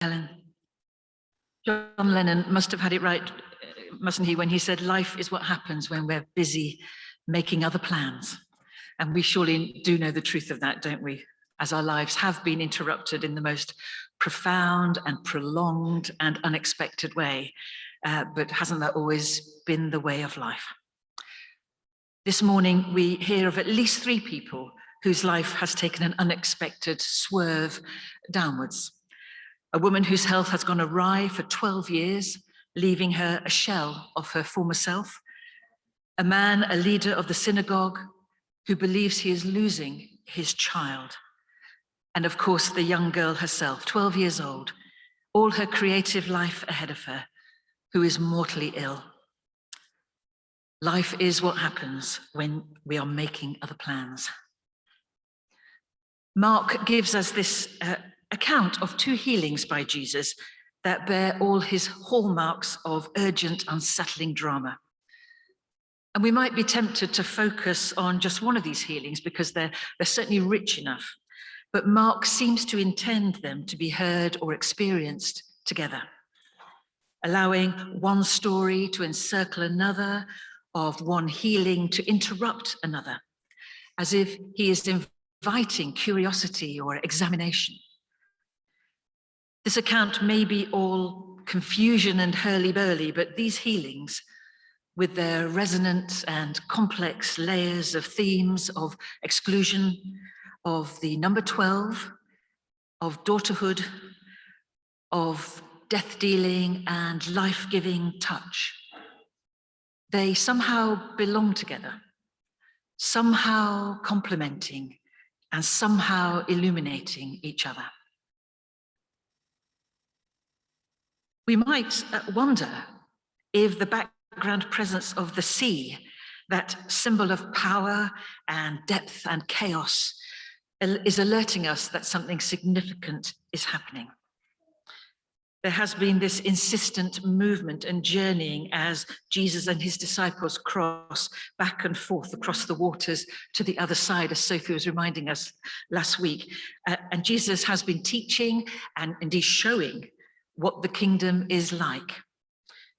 Helen. John Lennon must have had it right, mustn't he, when he said, life is what happens when we're busy making other plans. And we surely do know the truth of that, don't we? As our lives have been interrupted in the most profound and prolonged and unexpected way. But hasn't that always been the way of life? This morning, we hear of at least 3 people whose life has taken an unexpected swerve downwards. A woman whose health has gone awry for 12 years, leaving her a shell of her former self. A man, a leader of the synagogue, who believes he is losing his child. And of course, the young girl herself, 12 years old, all her creative life ahead of her, who is mortally ill. Life is what happens when we are making other plans. Mark gives us this account of 2 healings by Jesus that bear all his hallmarks of urgent, unsettling drama. And we might be tempted to focus on just one of these healings because they're certainly rich enough. But Mark seems to intend them to be heard or experienced together, allowing one story to encircle another, of one healing to interrupt another, as if he is inviting curiosity or examination. This account may be all confusion and hurly-burly, but these healings, with their resonant and complex layers of themes of exclusion, of the number 12, of daughterhood, of death-dealing and life-giving touch, they somehow belong together, somehow complementing and somehow illuminating each other. We might wonder if the background presence of the sea, that symbol of power and depth and chaos, is alerting us that something significant is happening. There has been this insistent movement and journeying as Jesus and his disciples cross back and forth across the waters to the other side, as Sophie was reminding us last week. And Jesus has been teaching and indeed showing what the kingdom is like,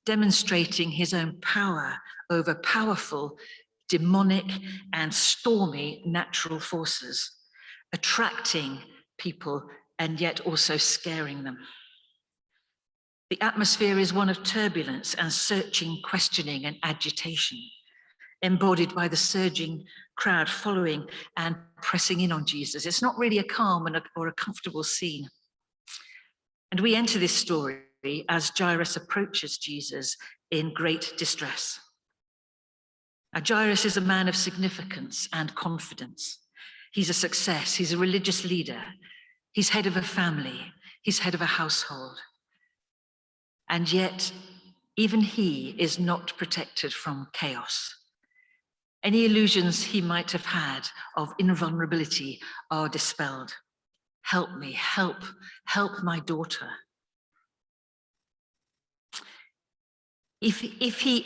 demonstrating his own power over powerful, demonic, and stormy natural forces, attracting people and yet also scaring them. The atmosphere is one of turbulence and searching, questioning, and agitation, embodied by the surging crowd following and pressing in on Jesus. It's not really a calm or a comfortable scene. And we enter this story as Jairus approaches Jesus in great distress. Now, Jairus is a man of significance and confidence. He's a success. He's a religious leader. He's head of a family. He's head of a household. And yet, even he is not protected from chaos. Any illusions he might have had of invulnerability are dispelled. Help me, help my daughter. If he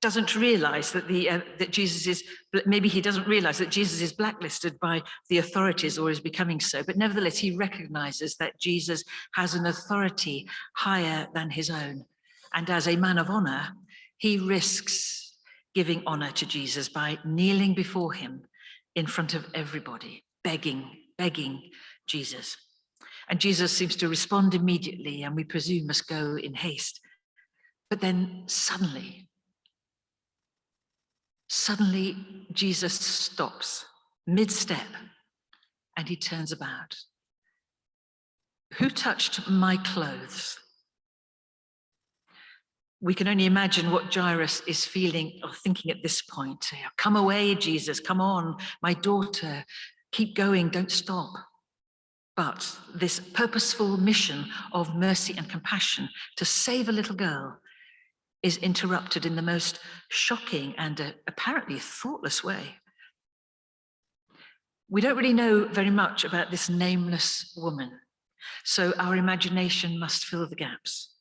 doesn't realize that that Jesus is, maybe he doesn't realize that Jesus is blacklisted by the authorities or is becoming so, but nevertheless he recognizes that Jesus has an authority higher than his own. And as a man of honor, he risks giving honor to Jesus by kneeling before him in front of everybody, begging Jesus. And Jesus seems to respond immediately, and we presume must go in haste. But then suddenly Jesus stops mid-step and he turns about. Who touched my clothes? We can only imagine what Jairus is feeling or thinking at this point. Come away, Jesus, come on, my daughter, keep going, don't stop. But this purposeful mission of mercy and compassion to save a little girl is interrupted in the most shocking and apparently thoughtless way. We don't really know very much about this nameless woman, so our imagination must fill the gaps.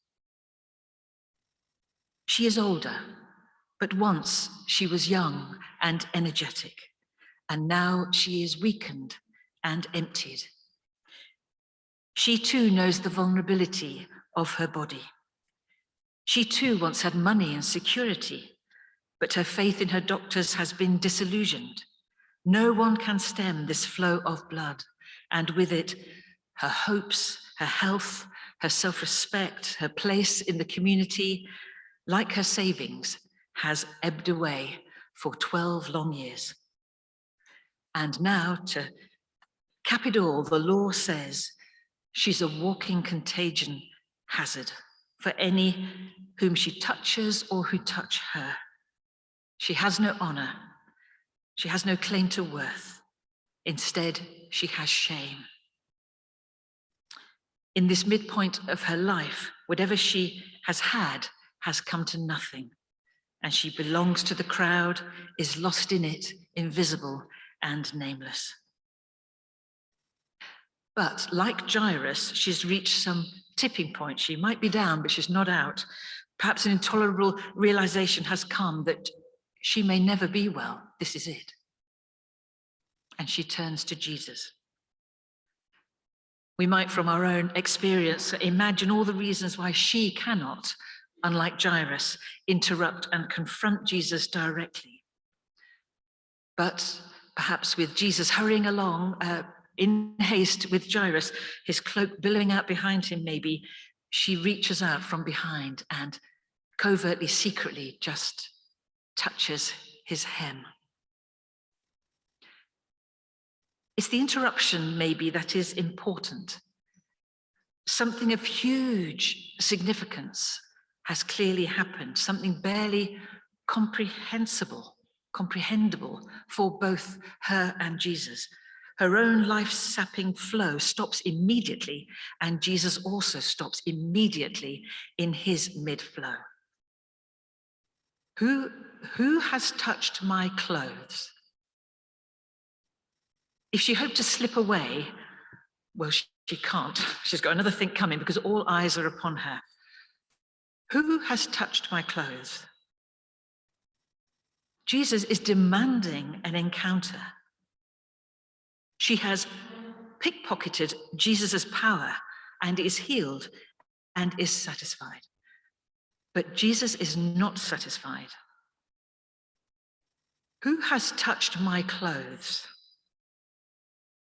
She is older, but once she was young and energetic, and now she is weakened and emptied. She too knows the vulnerability of her body. She too once had money and security, but her faith in her doctors has been disillusioned. No one can stem this flow of blood, and with it, her hopes, her health, her self-respect, her place in the community, like her savings, has ebbed away for 12 long years. And now, to cap it all, the law says she's a walking contagion hazard for any whom she touches or who touch her. She has no honor. She has no claim to worth. Instead, she has shame. In this midpoint of her life, whatever she has had has come to nothing, and she belongs to the crowd, is lost in it, invisible and nameless. But like Jairus, she's reached some tipping point. She might be down, but she's not out. Perhaps an intolerable realization has come that she may never be well. This is it. And she turns to Jesus. We might, from our own experience, imagine all the reasons why she cannot, unlike Jairus, interrupt and confront Jesus directly. But perhaps with Jesus hurrying along in haste with Jairus, his cloak billowing out behind him maybe, she reaches out from behind and covertly, secretly just touches his hem. It's the interruption maybe that is important. Something of huge significance has clearly happened, something barely comprehensible for both her and Jesus. Her own life-sapping flow stops immediately, and Jesus also stops immediately in his mid-flow. Who has touched my clothes? If she hoped to slip away, well, she can't. She's got another thing coming because all eyes are upon her. Who has touched my clothes? Jesus is demanding an encounter. She has pickpocketed Jesus' power and is healed and is satisfied. But Jesus is not satisfied. Who has touched my clothes?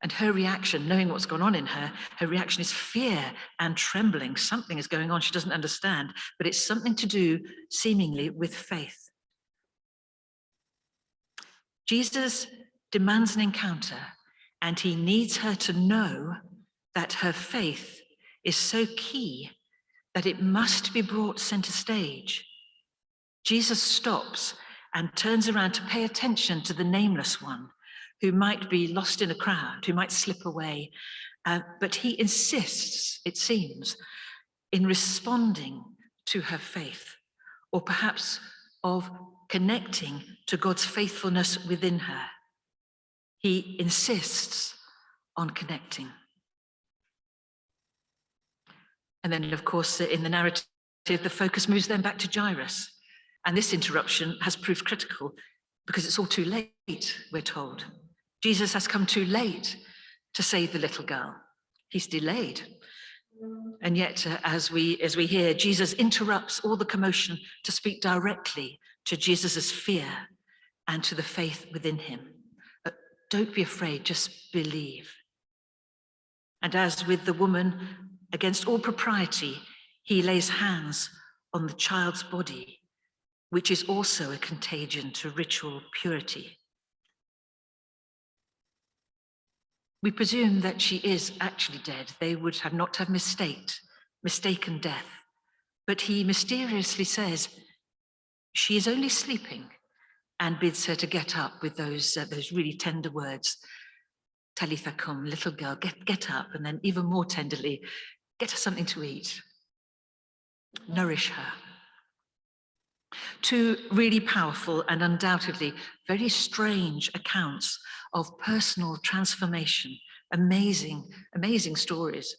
And her reaction, knowing what's gone on in her, her reaction is fear and trembling. Something is going on she doesn't understand, but it's something to do, seemingly, with faith. Jesus demands an encounter, and he needs her to know that her faith is so key that it must be brought center stage. Jesus stops and turns around to pay attention to the nameless one, who might be lost in a crowd, who might slip away. But he insists, it seems, in responding to her faith, or perhaps of connecting to God's faithfulness within her. He insists on connecting. And then, of course, in the narrative, the focus moves then back to Jairus. And this interruption has proved critical because it's all too late, we're told. Jesus has come too late to save the little girl. He's delayed. And yet, as we hear, Jesus interrupts all the commotion to speak directly to Jesus's fear and to the faith within him. Don't be afraid, just believe. And as with the woman, against all propriety, he lays hands on the child's body, which is also a contagion to ritual purity. We presume that she is actually dead. They would have not have mistaken death. But he mysteriously says she is only sleeping and bids her to get up with those really tender words. Talitha cum, little girl, get up. And then even more tenderly, get her something to eat. Nourish her. Two really powerful and undoubtedly very strange accounts of personal transformation. Amazing, amazing stories.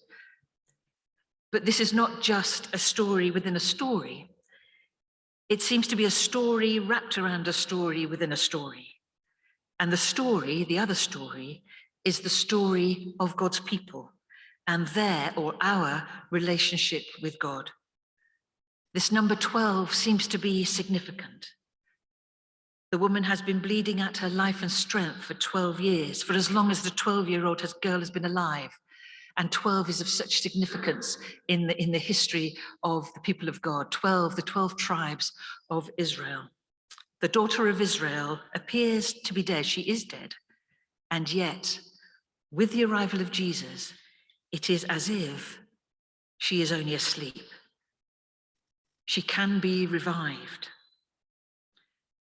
But this is not just a story within a story. It seems to be a story wrapped around a story within a story. And the story, the other story, is the story of God's people and their or our relationship with God. This number 12 seems to be significant. The woman has been bleeding at her life and strength for 12 years, for as long as the 12-year-old girl has been alive. And 12 is of such significance in the history of the people of God. 12, the 12 tribes of Israel. The daughter of Israel appears to be dead. She is dead. And yet, with the arrival of Jesus, it is as if she is only asleep. She can be revived.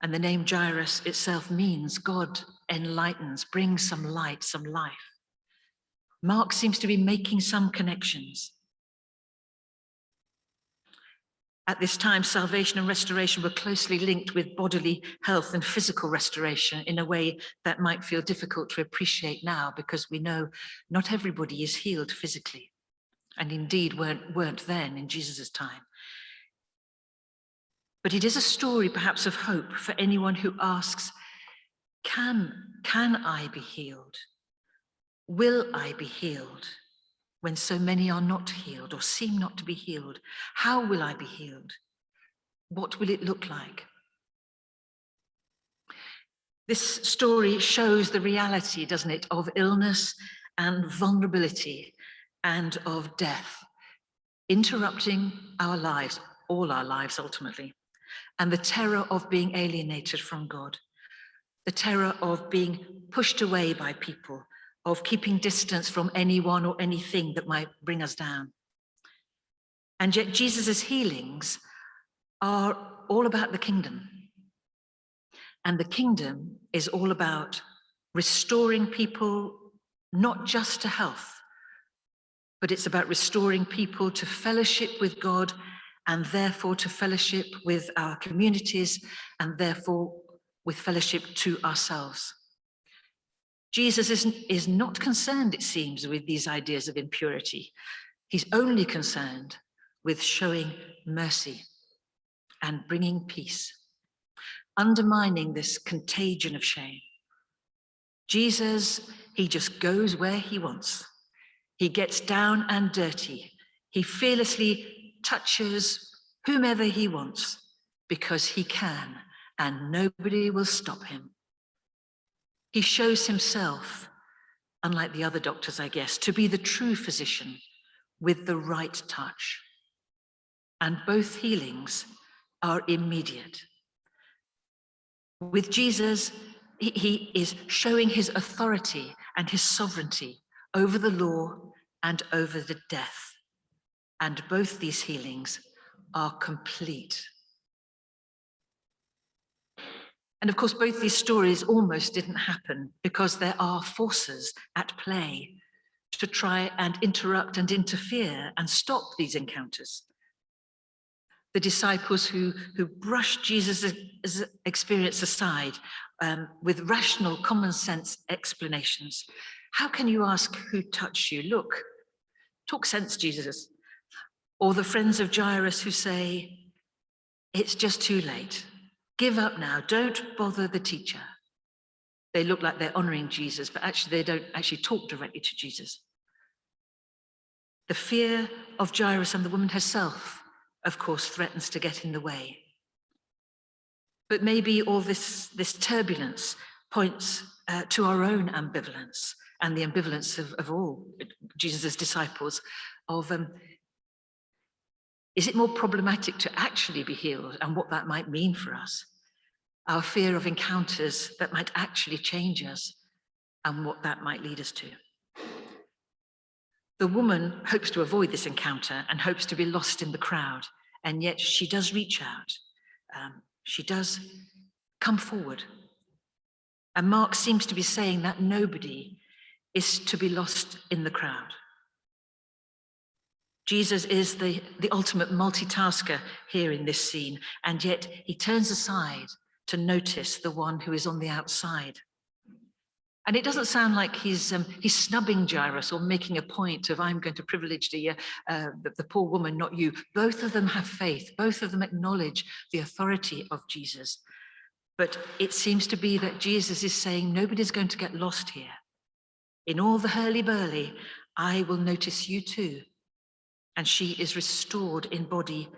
And the name Jairus itself means God enlightens, brings some light, some life. Mark seems to be making some connections. At this time, salvation and restoration were closely linked with bodily health and physical restoration in a way that might feel difficult to appreciate now, because we know not everybody is healed physically, and indeed weren't then in Jesus' time. But it is a story perhaps of hope for anyone who asks, can I be healed? Will I be healed when so many are not healed or seem not to be healed? How will I be healed? What will it look like? This story shows the reality, doesn't it, of illness and vulnerability and of death, interrupting our lives, all our lives ultimately, and the terror of being alienated from God, the terror of being pushed away by people, of keeping distance from anyone or anything that might bring us down. And yet Jesus's healings are all about the kingdom. And the kingdom is all about restoring people, not just to health, but it's about restoring people to fellowship with God, and therefore to fellowship with our communities, and therefore with fellowship to ourselves. Jesus is not concerned, it seems, with these ideas of impurity. He's only concerned with showing mercy and bringing peace, undermining this contagion of shame. Jesus, he just goes where he wants. He gets down and dirty. He fearlessly touches whomever he wants because he can, and nobody will stop him. He shows himself, unlike the other doctors, I guess, to be the true physician with the right touch. And both healings are immediate. With Jesus, he is showing his authority and his sovereignty over the law and over the death. And both these healings are complete. And of course, both these stories almost didn't happen because there are forces at play to try and interrupt and interfere and stop these encounters. The disciples who brushed Jesus' experience aside with rational, common sense explanations. How can you ask who touched you? Look, talk sense, Jesus. Or the friends of Jairus who say, it's just too late. Give up now, don't bother the teacher. They look like they're honoring Jesus, but actually they don't actually talk directly to Jesus. The fear of Jairus and the woman herself, of course, threatens to get in the way. But maybe all this turbulence points to our own ambivalence and the ambivalence of all Jesus' disciples of, is it more problematic to actually be healed and what that might mean for us? Our fear of encounters that might actually change us and what that might lead us to. The woman hopes to avoid this encounter and hopes to be lost in the crowd, and yet she does reach out. She does come forward. And Mark seems to be saying that nobody is to be lost in the crowd. Jesus is the ultimate multitasker here in this scene, and yet he turns aside to notice the one who is on the outside. And it doesn't sound like he's snubbing Jairus or making a point of, I'm going to privilege the poor woman, not you. Both of them have faith. Both of them acknowledge the authority of Jesus. But it seems to be that Jesus is saying, nobody's going to get lost here. In all the hurly-burly, I will notice you too. And she is restored in body,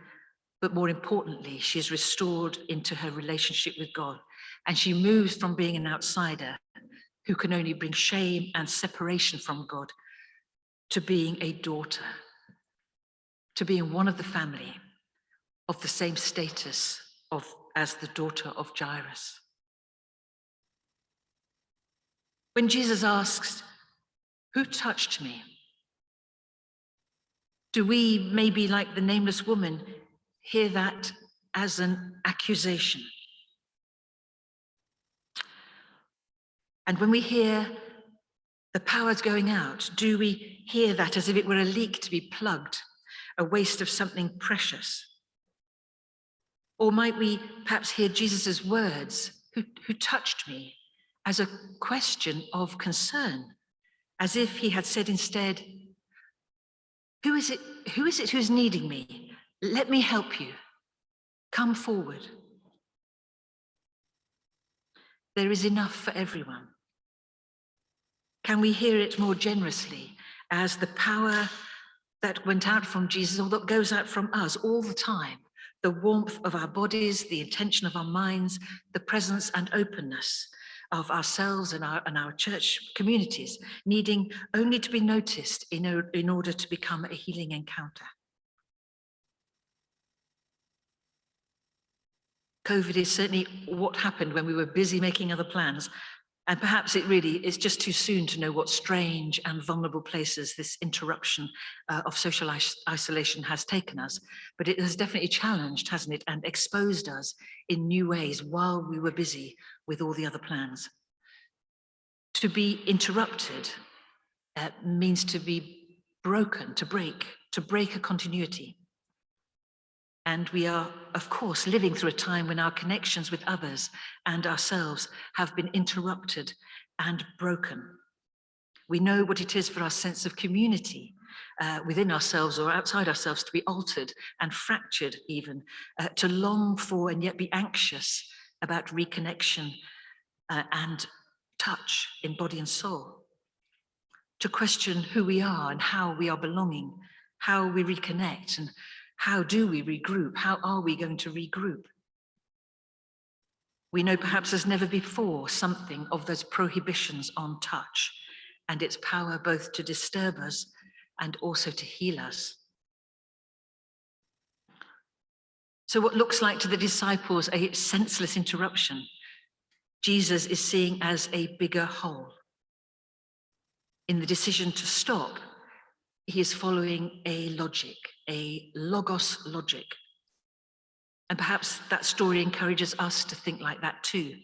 but more importantly, she is restored into her relationship with God. And she moves from being an outsider who can only bring shame and separation from God to being a daughter, to being one of the family of the same status as the daughter of Jairus. When Jesus asks, "Who touched me?" do we, maybe like the nameless woman, hear that as an accusation? And when we hear the power's going out, do we hear that as if it were a leak to be plugged, a waste of something precious? Or might we perhaps hear Jesus's words, who touched me, as a question of concern, as if he had said instead, who is it who's needing me? Let me help you. Come forward. There is enough for everyone. Can we hear it more generously as the power that went out from Jesus, or that goes out from us all the time, the warmth of our bodies, the intention of our minds, the presence and openness of ourselves and our church communities, needing only to be noticed in order to become a healing encounter? COVID is certainly what happened when we were busy making other plans. And perhaps it really is just too soon to know what strange and vulnerable places this interruption of social isolation has taken us. But it has definitely challenged, hasn't it, and exposed us in new ways while we were busy with all the other plans. To be interrupted means to be broken, to break a continuity. And we are, of course, living through a time when our connections with others and ourselves have been interrupted and broken. We know what it is for our sense of community within ourselves or outside ourselves to be altered and fractured even, to long for and yet be anxious about reconnection and touch in body and soul. To question who we are and how we are belonging, how we reconnect, and how do we regroup? How are we going to regroup? We know perhaps as never before something of those prohibitions on touch and its power both to disturb us and also to heal us. So what looks like to the disciples a senseless interruption, Jesus is seeing as a bigger whole. In the decision to stop, he is following a logic, a logos logic. And perhaps that story encourages us to think like that too.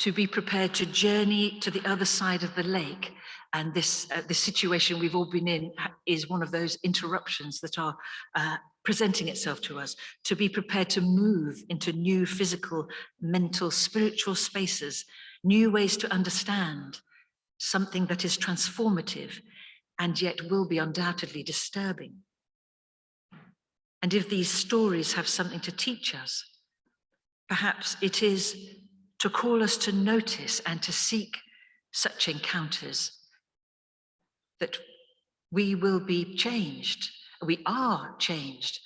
To be prepared to journey to the other side of the lake. And this situation we've all been in is one of those interruptions that are presenting itself to us. To be prepared to move into new physical, mental, spiritual spaces, new ways to understand something that is transformative and yet will be undoubtedly disturbing. And if these stories have something to teach us, perhaps it is to call us to notice and to seek such encounters, that we will be changed. We are changed,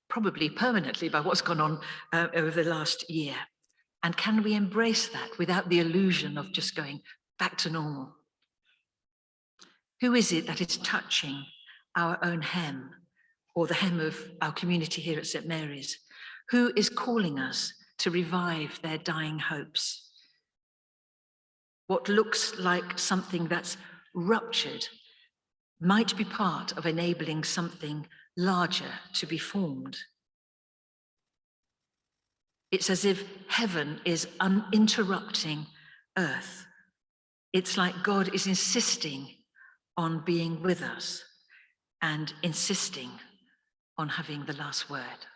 probably permanently, by what's gone on over the last year. And can we embrace that without the illusion of just going back to normal? Who is it that is touching our own hem, or the hem of our community here at St. Mary's? Who is calling us to revive their dying hopes? What looks like something that's ruptured might be part of enabling something larger to be formed. It's as if heaven is uninterrupting earth. It's like God is insisting on being with us and insisting on having the last word.